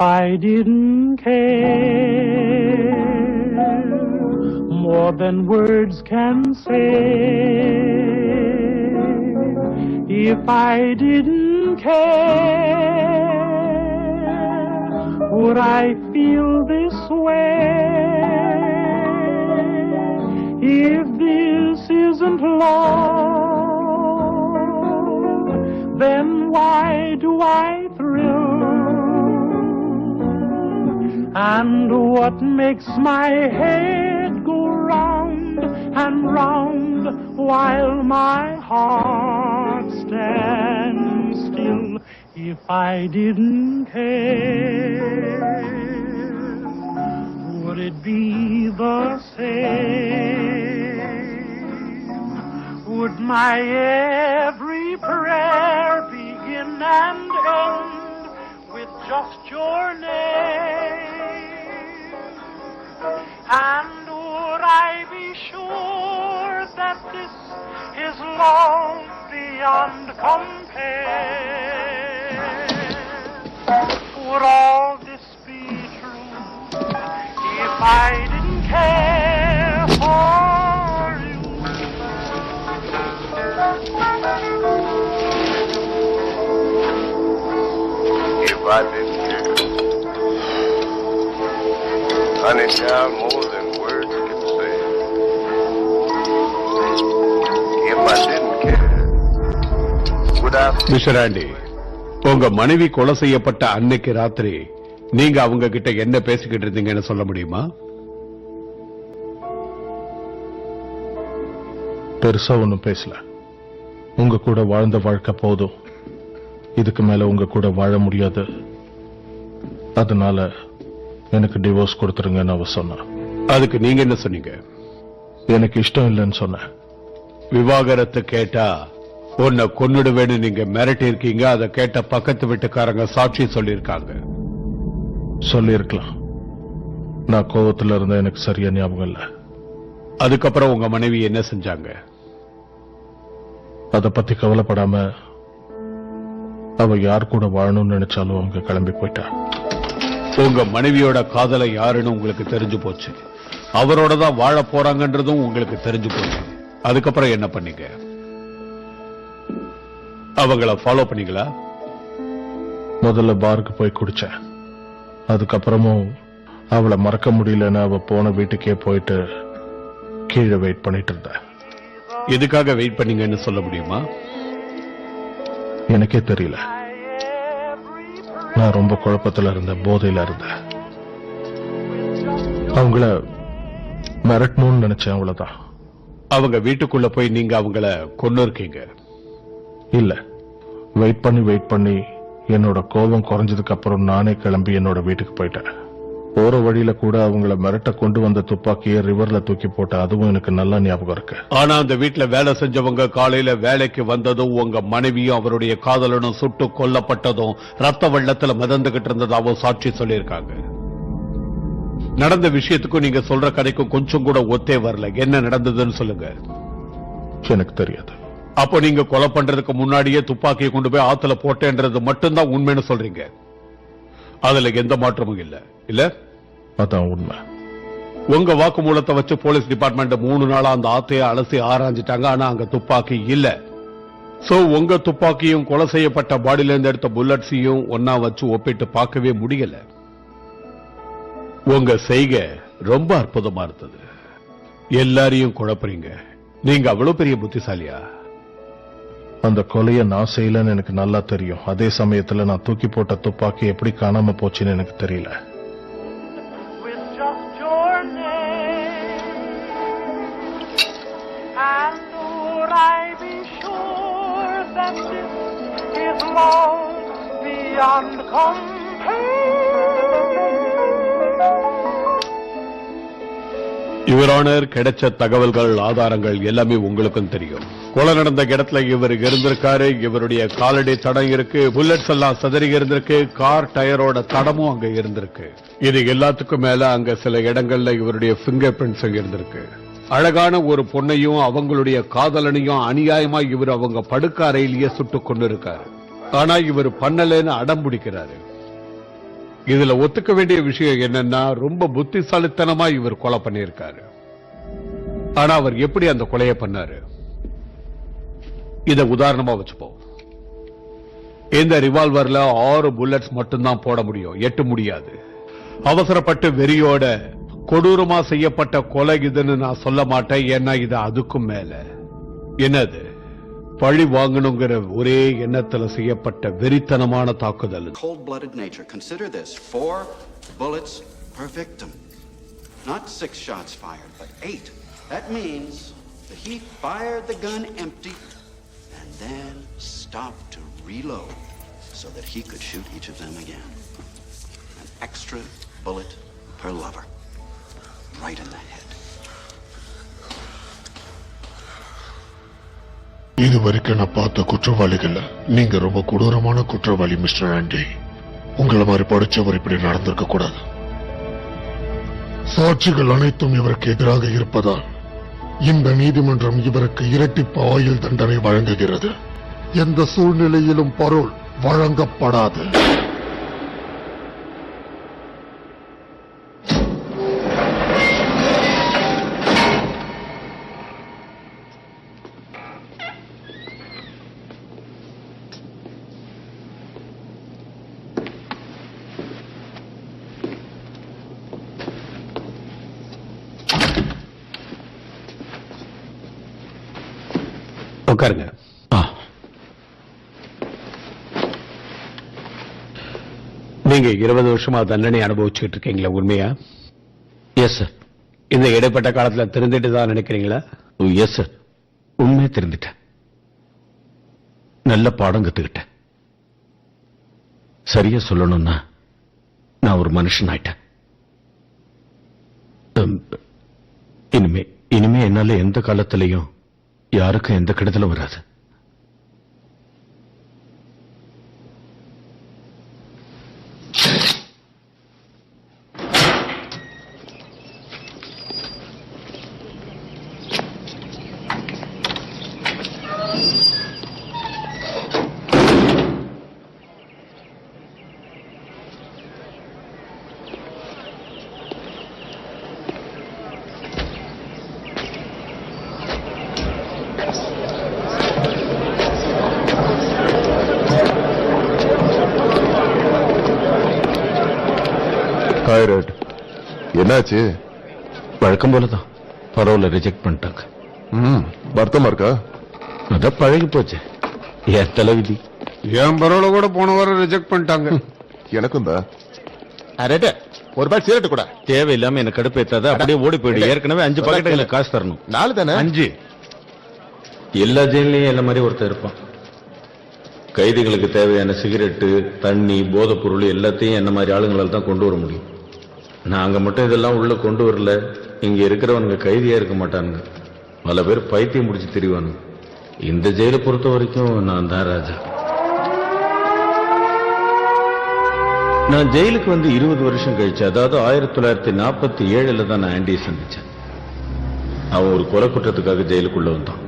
I didn't care more than words can say, if I didn't care, would I feel this way? If this isn't love, then why do I thrill? And what makes my head go round and round while my heart stands still? If I didn't care, would it be the same? Would my every prayer begin and end with just your name? And would I be sure that this is love beyond compare? Would all this be true if I didn't care for you? If I didn't care, honey child, more than words can say. If I didn't care, would I... mister aunty, உங்க மனைவி கொலை செய்யப்பட்ட அன்னைக்கு ராத்திரி நீங்க அவங்க கிட்ட என்ன பேசிக்கிட்டு இருந்தீங்கன்னு சொல்ல முடியுமா? பெருசா ஒன்னும் பேசல. உங்க கூட வாழ்ந்த வாழ்க்கை போதும், இதுக்கு மேல உங்க கூட வாழ முடியாது, அதனால எனக்கு டிவோர்ஸ் கொடுத்துருங்கன்னு அவ சொன்னா. அதுக்கு நீங்க என்ன சொன்னீங்க? எனக்கு இஷ்டம் இல்லைன்னு சொன்னேன். விவாகரத்து கேட்டா உன்னை கொன்னுடுவேன்னு நீங்க மிரட்டி இருக்கீங்க. அதை கேட்ட பக்கத்து வீட்டுக்காரங்க சாட்சி சொல்லியிருக்காங்க. சொல்லியிருக்கலாம், நான் கோவத்துல இருந்த எனக்கு சரியா ஞாபகம் இல்ல. அதுக்கப்புறம் உங்க மனைவி என்ன செஞ்சாங்க? அத பத்தி கவலைப்படாம அவ யார் கூட வாழணும்னு நினைச்சாலும் அவங்க கிளம்பி போயிட்டா. உங்க மனைவியோட காதலை யாருன்னு உங்களுக்கு தெரிஞ்சு போச்சு, அவரோட தான் வாழ போறாங்கன்றதும் உங்களுக்கு தெரிஞ்சு போச்சு. அதுக்கப்புறம் என்ன பண்ணீங்க? அவங்கள ஃபாலோ பண்ணீங்களா? முதல்ல பாருக்கு போய் குடிச்சேன். அதுக்கப்புறமும் அவளை மறக்க முடியலன்னு அவ போன வீட்டுக்கே போயிட்டு கீழே வெயிட் பண்ணிட்டு இருந்தேன். எதுக்காக வெயிட் பண்ணீங்கன்னு சொல்ல முடியுமா? எனக்கே தெரியல. நான் ரொம்ப குழப்பத்துல இருந்தேன், போதையில இருந்தேன். அவங்கள மிரட்டணும்னு நினைச்சேன், அவ்வளவுதான். அவங்க வீட்டுக்குள்ள போய் நீங்க அவங்கள கொன்னு இருக்கீங்க? இல்ல, வெயிட் பண்ணி என்னோட கோபம் குறைஞ்சதுக்கு அப்புறம் நானே கிளம்பி என்னோட வீட்டுக்கு போயிட்டேன். போற வழியில கூட அவங்கள மிரட்ட கொண்டு வந்த துப்பாக்கியை ரிவர்ல தூக்கி போட்ட, அதுவும் எனக்கு நல்லா ஞாபகம் இருக்கு. ஆனா அந்த வீட்டுல வேலை செஞ்சவங்க காலையில வேலைக்கு வந்ததும் உங்க மனைவியும் அவருடைய காதலனும் சுட்டு கொல்லப்பட்டதும் ரத்த வெள்ளத்துல மிதந்துகிட்டு இருந்ததாவும் சாட்சி சொல்லியிருக்காங்க. நடந்த விஷயத்துக்கும் நீங்க சொல்ற கதைக்கும் கொஞ்சம் கூட ஒத்தே வரல. என்ன நடந்ததுன்னு சொல்லுங்க. எனக்கு தெரியாது. அப்போ நீங்க கொலை பண்றதுக்கு முன்னாடியே துப்பாக்கியை கொண்டு போய் ஆத்துல போட்டேன்றது மட்டும்தான் உண்மைன்னு சொல்றீங்க? அதுல எந்த மாற்றமும் இல்ல இல்ல? அதான் உண்மை. உங்க வாக்குமூலத்தை வச்சு போலீஸ் டிபார்ட்மெண்ட் 3 நாளா அந்த ஆத்தைய அலசி ஆராய்ஞ்சிட்டாங்க. ஆனா அங்க துப்பாக்கி இல்ல. சோ உங்க துப்பாக்கியும் கொலை செய்யப்பட்ட பாடியில இருந்து எடுத்த புல்லட்ஸையும் ஒன்னா வச்சு ஒப்பிட்டு பார்க்கவே முடியல. உங்க செய்கை ரொம்ப அற்புதமா இருந்தது. எல்லாரையும் குழப்பறீங்க. நீங்க அவ்வளவு பெரிய புத்திசாலியா? அந்த கொலையை நான் செய்யலன்னு எனக்கு நல்லா தெரியும். அதே சமயத்துல நான் தூக்கி போட்ட துப்பாக்கி எப்படி காணாம போச்சுன்னு எனக்கு தெரியல. யுவர் கிடைச்ச தகவல்கள், ஆதாரங்கள் எல்லாமே உங்களுக்கும் தெரியும். கொலை நடந்த இடத்துல இவர் இருந்திருக்காரு. இவருடைய காலடி தடம் இருக்கு, புல்லட்ஸ் எல்லாம் சதறி இருந்திருக்கு, கார் டயரோட தடமும் அங்க இருந்திருக்கு. இது எல்லாத்துக்கும் மேல அங்க சில இடங்கள்ல இவருடைய பிங்கர் பிரிண்ட்ஸ் இருந்திருக்கு. அழகான ஒரு பொண்ணையும் அவங்களுடைய காதலனையும் அநியாயமா இவர் அவங்க படுக்க அறையிலேயே சுட்டுக் கொண்டு இருக்காரு. ஆனா இவர் பண்ணலன்னு அடம் பிடிக்கிறாரு. இதுல ஒத்துக்க வேண்டிய விஷயம் என்னன்னா ரொம்ப புத்திசாலித்தனமா இவர் கொலை பண்ணியிருக்காரு. ஆனா அவர் எப்படி அந்த கொலையை பண்ணாரு? இத உதாரணமா வச்சுப்போம். இந்த ரிவால்வர்ல 6 புல்லட்ஸ் மட்டும்தான் போட முடியும், 8 முடியாது. அவசரப்பட்டு வெறியோட கொடூரமா செய்யப்பட்ட கொலை இதுன்னு நான் சொல்ல மாட்டேன், ஏன்னா இது அதுக்கும் மேல. என்னது? பழி வாங்கணுங்கிற ஒரே எண்ணத்துல செய்யப்பட்ட வெறித்தனமான தாக்குதல். Cold-blooded nature. Consider this: 4 bullets per victim. Not 6 shots fired, but 8. That means that he fired the gun empty and then stopped to reload so that he could shoot each of them again. An extra bullet per lover. Right in the head. இதுவரைக்கும் நான் பார்த்த குற்றவாளிகள் நீங்க ரொம்ப கொடூரமான குற்றவாளி mister aunty. உங்களை மாதிரி படிச்சவர் இப்படி நடந்திருக்க கூடாது. சாட்சிகள் அனைத்தும் இவருக்கு எதிராக இருப்பதால் இந்த நீதிமன்றம் இவருக்கு இரட்டிப்பு ஆயுள் தண்டனை வழங்குகிறது. எந்த சூழ்நிலையிலும் பரோல் வழங்கப்படாது. உட்காருங்க. நீங்க 20 வருஷமா தண்டனை அனுபவிச்சுட்டு இருக்கீங்களா? உண்மையா? Yes sir. இந்த இடைப்பட்ட காலத்துல திருந்திட்டு தான் நினைக்கிறீங்களா? எஸ் சார், உண்மையை தெரிந்துட்டேன். நல்ல பாடம் கத்துக்கிட்டேன். சரியா சொல்லணும்னா நான் ஒரு மனுஷன் ஆயிட்டேன். இனிமே என்னால எந்த காலத்திலையும் யாருக்கும் எந்த கெடுதலும் வராது. என்னாச்சு? வழக்கம் போலதான் பரவாயில்ல, ரிஜெக்ட் பண்ணிட்டாங்க. வருத்தமா இருக்கா? அதான் பழகி போச்சு. என் தலைவிதி. என் பரவாயில்ல கூட போன வாரம் ரிஜெக்ட் பண்ணிட்டாங்க. எனக்கும் தான். அரேட்ட ஒரு பால் சிகரெட் கூட தேவையில்லாம எனக்கு கடுப்பேத்தாத, அப்படியே ஓடி போயிடு. ஏற்கனவே 5 பாக்கெட் எனக்கு காசு தரணும். 4 தானே? 5. எல்லா ஜெயிலையும் என்ன மாதிரி ஒருத்தர் இருப்பான். கைதிகளுக்கு தேவையான சிகரெட்டு, தண்ணி, போதைப் பொருள் எல்லாத்தையும் என்ன மாதிரி ஆளுங்களால் தான் கொண்டு வர முடியும். நாங்க மட்டும் இதெல்லாம் உள்ள கொண்டு வரல, இங்க இருக்கிறவனுங்க கைதியா இருக்க மாட்டானுங்க. பல பேர் பைத்தியம் முடிச்சு திரிவானுங்க. இந்த ஜெயிலை பொறுத்த வரைக்கும் நான் தான் ராஜா. நான் ஜெயிலுக்கு வந்து 20 வருஷம் கழிச்சு, அதாவது 1947 தான் நான் ஆண்டியை சந்திச்சேன். அவன் ஒரு கொலை குற்றத்துக்காக ஜெயிலுக்குள்ள வந்தான்.